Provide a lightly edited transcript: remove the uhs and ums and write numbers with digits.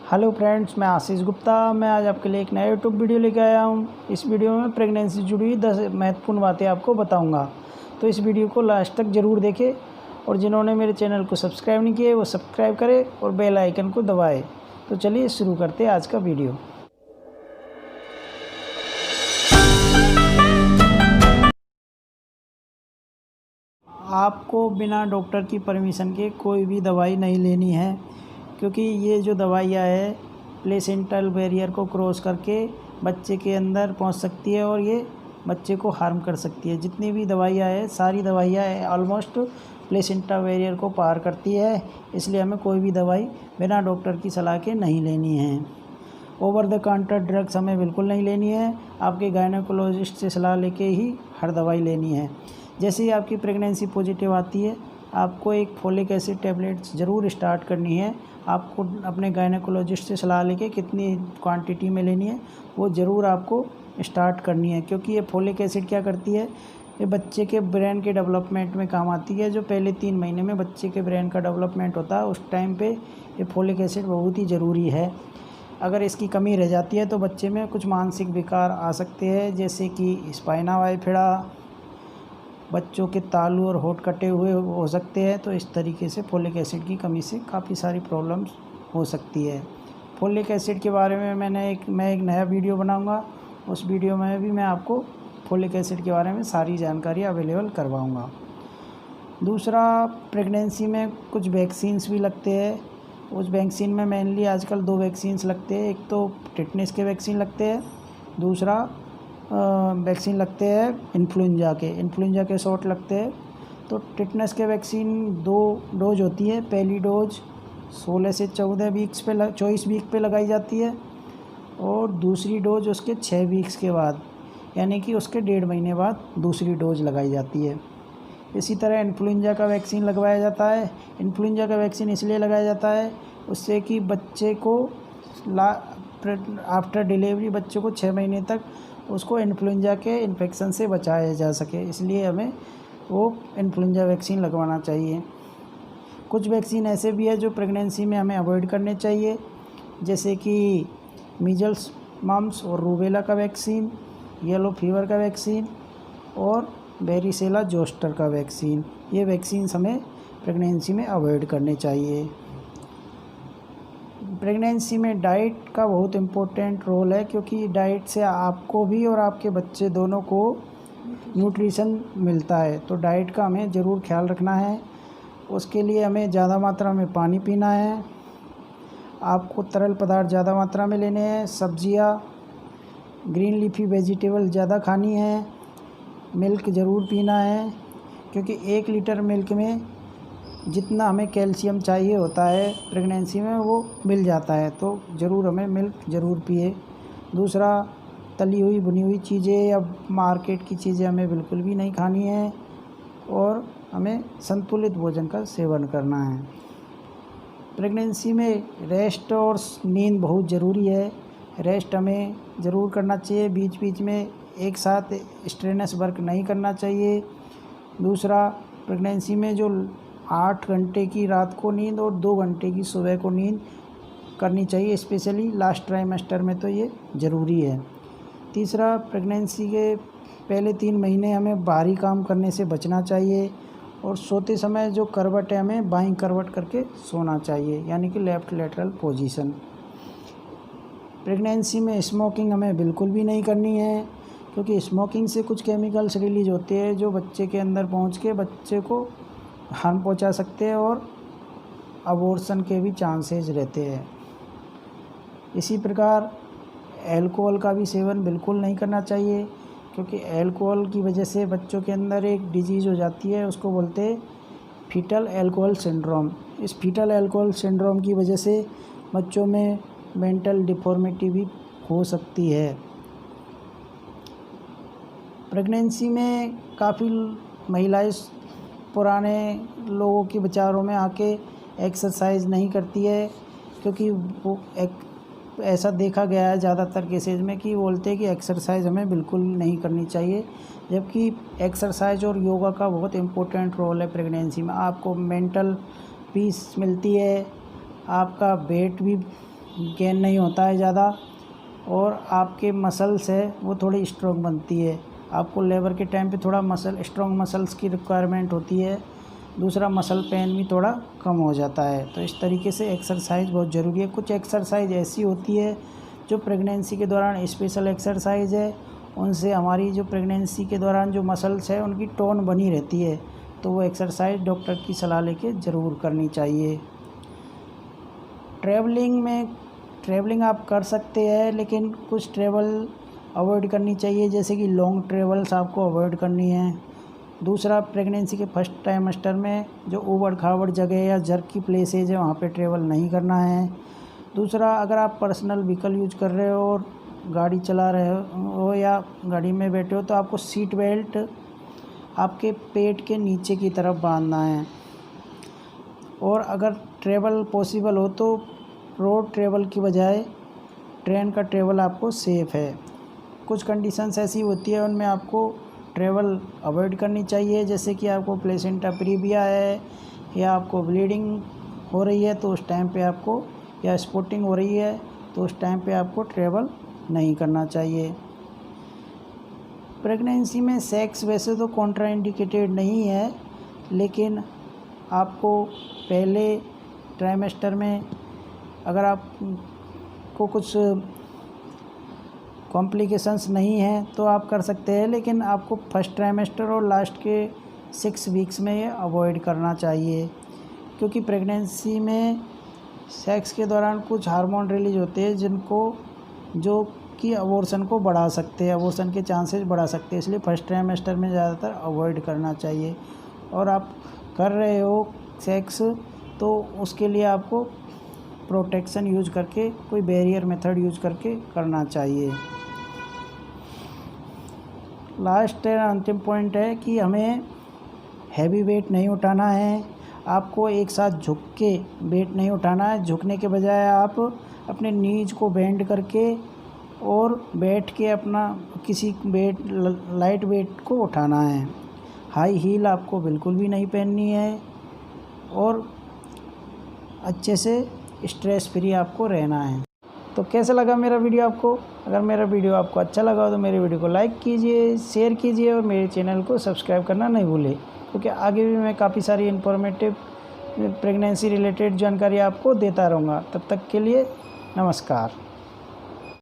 Hello friends, मैं आशीष गुप्ता। मैं आज आपके लिए एक नया यूट्यूब वीडियो लेकर आया हूँ। इस वीडियो में प्रेगनेंसी से जुड़ी 10 महत्वपूर्ण बातें आपको बताऊँगा, तो इस वीडियो को लास्ट तक ज़रूर देखें। और जिन्होंने मेरे चैनल को सब्सक्राइब नहीं किए वो सब्सक्राइब करें और बेल आइकन को दबाएँ। तो चलिए शुरू करते हैं आज का वीडियो। आपको बिना डॉक्टर की परमिशन के कोई भी दवाई नहीं लेनी है, क्योंकि ये जो दवाइयाँ है प्लेसेंटल बैरियर को क्रॉस करके बच्चे के अंदर पहुंच सकती है और ये बच्चे को हार्म कर सकती है। जितनी भी दवाइयाँ है सारी दवाइयाँ ऑलमोस्ट प्लेसेंटा बैरियर को पार करती है, इसलिए हमें कोई भी दवाई बिना डॉक्टर की सलाह के नहीं लेनी है। ओवर द काउंटर ड्रग्स हमें बिल्कुल नहीं लेनी है। आपके गायनेकोलॉजिस्ट से सलाह लेके ही हर दवाई लेनी है। जैसे ही आपकी प्रेगनेंसी पॉजिटिव आती है, आपको एक फोलिक एसिड टैबलेट्स ज़रूर स्टार्ट करनी है। आपको अपने गायनेकोलॉजिस्ट से सलाह लेके कितनी क्वांटिटी में लेनी है वो ज़रूर आपको स्टार्ट करनी है, क्योंकि ये फोलिक एसिड क्या करती है, ये बच्चे के ब्रेन के डेवलपमेंट में काम आती है। जो पहले 3 महीने में बच्चे के ब्रेन का डेवलपमेंट होता है, उस टाइम पे ये फोलिक एसिड बहुत ही ज़रूरी है। अगर इसकी कमी रह जाती है तो बच्चे में कुछ मानसिक विकार आ सकते हैं, जैसे कि स्पाइना बाइफिडा, बच्चों के तालू और होंठ कटे हुए हो सकते हैं। तो इस तरीके से फोलिक एसिड की कमी से काफ़ी सारी प्रॉब्लम्स हो सकती है। फोलिक एसिड के बारे में मैं एक नया वीडियो बनाऊंगा। उस वीडियो में भी मैं आपको फोलिक एसिड के बारे में सारी जानकारी अवेलेबल करवाऊंगा। दूसरा, प्रेगनेंसी में कुछ वैक्सीन्स भी लगते हैं। उस वैक्सीन में मेनली आजकल 2 वैक्सीन्स लगते हैं। एक तो टिटनेस के वैक्सीन लगते हैं, दूसरा वैक्सीन लगते हैं इन्फ्लुएंजा के शॉट लगते हैं। तो टिटनेस के वैक्सीन 2 डोज होती है। पहली डोज 16 से 24 वीक पे लगाई जाती है और दूसरी डोज उसके 6 वीक्स के बाद, यानी कि उसके 1.5 महीने बाद दूसरी डोज लगाई जाती है। इसी तरह इन्फ्लुएंजा का वैक्सीन लगवाया जाता है। इन्फ्लुएंजा का वैक्सीन इसलिए लगाया जाता है उससे कि बच्चे को आफ्टर डिलीवरी बच्चे को 6 महीने तक उसको इन्फ्लुएंजा के इन्फेक्शन से बचाया जा सके, इसलिए हमें वो इन्फ्लुएंजा वैक्सीन लगवाना चाहिए। कुछ वैक्सीन ऐसे भी है जो प्रेगनेंसी में हमें अवॉइड करने चाहिए, जैसे कि मीजल्स, मम्स और रूबेला का वैक्सीन, येलो फीवर का वैक्सीन और वेरिसेला जोस्टर का वैक्सीन। ये वैक्सीन्स हमें प्रेगनेंसी में अवॉइड करने चाहिए। प्रेगनेंसी में डाइट का बहुत इम्पोर्टेंट रोल है, क्योंकि डाइट से आपको भी और आपके बच्चे दोनों को न्यूट्रिशन मिलता है। तो डाइट का हमें ज़रूर ख्याल रखना है। उसके लिए हमें ज़्यादा मात्रा में पानी पीना है। आपको तरल पदार्थ ज़्यादा मात्रा में लेने हैं। सब्जियां, ग्रीन लीफी वेजिटेबल ज़्यादा खानी है। मिल्क ज़रूर पीना है, क्योंकि 1 लीटर मिल्क में जितना हमें कैल्शियम चाहिए होता है प्रेगनेंसी में वो मिल जाता है। तो ज़रूर हमें मिल्क ज़रूर पिए। दूसरा, तली हुई भुनी हुई चीज़ें या मार्केट की चीज़ें हमें बिल्कुल भी नहीं खानी है और हमें संतुलित भोजन का सेवन करना है। प्रेगनेंसी में रेस्ट और नींद बहुत ज़रूरी है। रेस्ट हमें ज़रूर करना चाहिए, बीच बीच में एक साथ स्ट्रेनस वर्क नहीं करना चाहिए। दूसरा, प्रेगनेंसी में जो 8 घंटे की रात को नींद और 2 घंटे की सुबह को नींद करनी चाहिए, स्पेशली लास्ट ट्राइमेस्टर में तो ये ज़रूरी है। तीसरा, प्रेगनेंसी के पहले 3 महीने हमें भारी काम करने से बचना चाहिए और सोते समय जो करवट है हमें बाईं करवट करके सोना चाहिए, यानी कि लेफ़्ट लेटरल पोजीशन। प्रेगनेंसी में स्मोकिंग हमें बिल्कुल भी नहीं करनी है, क्योंकि स्मोकिंग से कुछ केमिकल्स रिलीज होते हैं जो बच्चे के अंदर पहुंच के बच्चे को हार्म पहुंचा सकते हैं और अबॉर्शन के भी चांसेस रहते हैं। इसी प्रकार अल्कोहल का भी सेवन बिल्कुल नहीं करना चाहिए, क्योंकि अल्कोहल की वजह से बच्चों के अंदर एक डिजीज़ हो जाती है, उसको बोलते हैं फीटल अल्कोहल सिंड्रोम। इस फीटल अल्कोहल सिंड्रोम की वजह से बच्चों में मेंटल डिफॉर्मिटी भी हो सकती है। प्रेगनेंसी में काफ़ी महिलाएं पुराने लोगों के विचारों में आके एक्सरसाइज नहीं करती है, क्योंकि वो ऐसा देखा गया है ज़्यादातर केसेज में कि बोलते हैं कि एक्सरसाइज हमें बिल्कुल नहीं करनी चाहिए, जबकि एक्सरसाइज और योगा का बहुत इम्पोर्टेंट रोल है प्रेगनेंसी में। आपको मेंटल पीस मिलती है, आपका वेट भी गेन नहीं होता है ज़्यादा, और आपके मसल्स है वो थोड़ी स्ट्रॉन्ग बनती है। आपको लेबर के टाइम पे थोड़ा स्ट्रॉन्ग मसल्स की रिक्वायरमेंट होती है। दूसरा, मसल पेन भी थोड़ा कम हो जाता है। तो इस तरीके से एक्सरसाइज बहुत ज़रूरी है। कुछ एक्सरसाइज ऐसी होती है जो प्रेगनेंसी के दौरान स्पेशल एक्सरसाइज है, उनसे हमारी जो प्रेगनेंसी के दौरान जो मसल्स है उनकी टोन बनी रहती है। तो वो एक्सरसाइज डॉक्टर की सलाह लेके ज़रूर करनी चाहिए। ट्रैवलिंग आप कर सकते हैं, लेकिन कुछ ट्रैवल अवॉइड करनी चाहिए, जैसे कि लॉन्ग ट्रैवल्स आपको अवॉइड करनी है। दूसरा, प्रेगनेंसी के फर्स्ट ट्राइमेस्टर में जो ऊबड़ खाबड़ जगह या जर्की प्लेसेज है वहाँ पे ट्रैवल नहीं करना है। दूसरा, अगर आप पर्सनल व्हीकल यूज कर रहे हो और गाड़ी चला रहे हो या गाड़ी में बैठे हो, तो आपको सीट बेल्ट आपके पेट के नीचे की तरफ बांधना है। और अगर ट्रैवल पॉसिबल हो तो रोड ट्रैवल की बजाय ट्रेन का ट्रैवल आपको सेफ़ है। कुछ कंडीशंस ऐसी होती है उनमें आपको ट्रैवल अवॉइड करनी चाहिए, जैसे कि आपको प्लेसेंटा प्रीविया है या आपको ब्लीडिंग हो रही है तो उस टाइम पे आपको, या स्पॉटिंग हो रही है तो उस टाइम पे आपको ट्रैवल नहीं करना चाहिए। प्रेगनेंसी में सेक्स वैसे तो कॉन्ट्राइंडिकेटेड नहीं है, लेकिन आपको पहले ट्राइमेस्टर में अगर आपको कुछ कॉम्प्लिकेशंस नहीं है तो आप कर सकते हैं, लेकिन आपको फर्स्ट ट्राइमेस्टर और लास्ट के 6 वीक्स में ये अवॉइड करना चाहिए, क्योंकि प्रेगनेंसी में सेक्स के दौरान कुछ हार्मोन रिलीज होते हैं जो कि अबॉर्शन को बढ़ा सकते हैं, अबॉर्शन के चांसेस बढ़ा सकते हैं। इसलिए फर्स्ट ट्राइमेस्टर में ज़्यादातर अवॉइड करना चाहिए। और आप कर रहे हो सेक्स तो उसके लिए आपको प्रोटेक्शन यूज करके, कोई बैरियर मेथड यूज करके करना चाहिए। लास्ट अंतिम पॉइंट है कि हमें हैवी वेट नहीं उठाना है। आपको एक साथ झुक के वेट नहीं उठाना है। झुकने के बजाय आप अपने नीज को बेंड करके और बैठ के अपना किसी लाइट वेट को उठाना है। हाई हील आपको बिल्कुल भी नहीं पहननी है और अच्छे से स्ट्रेस फ्री आपको रहना है। तो कैसा लगा मेरा वीडियो आपको? अगर मेरा वीडियो आपको अच्छा लगा हो तो मेरे वीडियो को लाइक कीजिए, शेयर कीजिए और मेरे चैनल को सब्सक्राइब करना नहीं भूलें, क्योंकि आगे भी मैं काफ़ी सारी इन्फॉर्मेटिव प्रेगनेंसी रिलेटेड जानकारी आपको देता रहूँगा। तब तक के लिए नमस्कार।